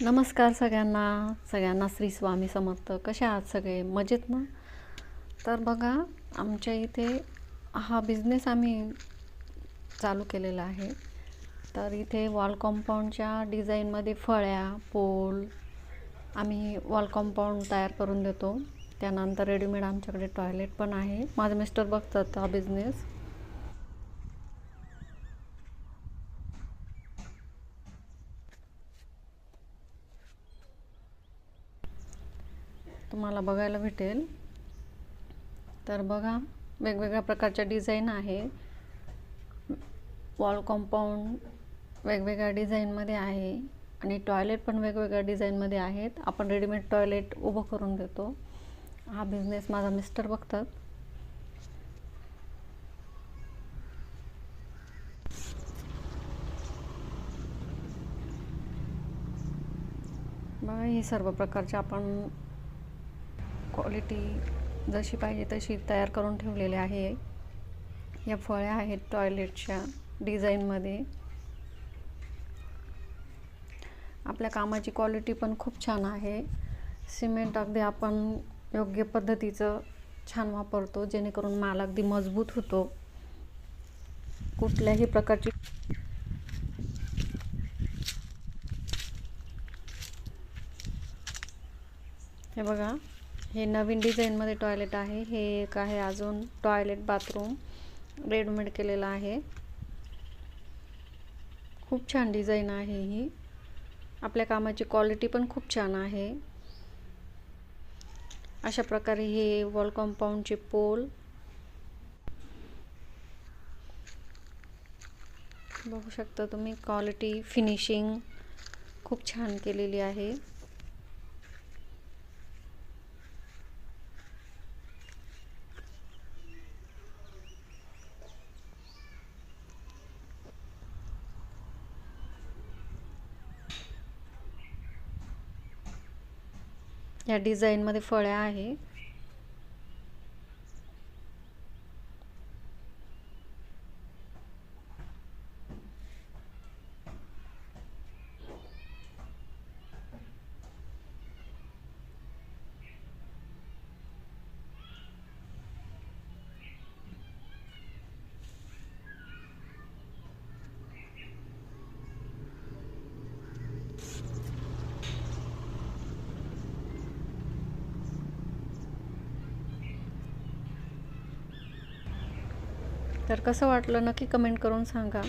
नमस्कार सगळ्यांना श्री स्वामी समर्थ. कसे आहात सगळे? मजेत ना? तर बघा, आमच्या इथे हा बिझनेस आम्ही चालू केलेला आहे. तर इथे वॉल कंपाऊंडच्या डिझाईनमध्ये फळ्या, पोल आम्ही वॉल कंपाऊंड तयार करून देतो. त्यानंतर रेडीमेड आमच्याकडे टॉयलेट पण आहे. माझे मिस्टर बघतात हा बिझनेस. तुम्हाला बघायला भेटेल. तर बघा, वेगवेगळ्या प्रकारच्या डिझाईन आहे. वॉल कंपाऊंड वेगवेगळ्या डिझाईनमध्ये आहे आणि टॉयलेट पण वेगवेगळ्या डिझाईनमध्ये आहेत. आपण रेडीमेड टॉयलेट उभं करून देतो. हा बिझनेस माझा मिस्टर बघतात. बघा, ही सर्व प्रकारचे आपण क्वालिटी जशी पाहिजे तशी तयार करून ठेवलेली आहे. या फळ्या आहेत टॉयलेटच्या डिझाईनमध्ये. आपल्या कामाची क्वालिटी पण खूप छान आहे. सिमेंट अगदी आपण योग्य पद्धतीचं छान वापरतो, जेणेकरून माल अगदी मजबूत होतो. कुठल्याही प्रकारची हे बघा, हे नवीन डिझाईनमध्ये टॉयलेट आहे. हे एक आहे अजून टॉयलेट बाथरूम रेडीमेड केलेला आहे. खूप छान डिझाईन आहे ही. आपल्या कामाची क्वालिटी पण खूप छान आहे. अशा प्रकारे हे वॉल कंपाऊंडचे पोल बघू शकता तुम्ही. क्वालिटी फिनिशिंग खूप छान केलेली आहे. या डिझाईनमध्ये फळ्या आहे. तर कसं वाटलं नक्की कमेंट करून सांगा.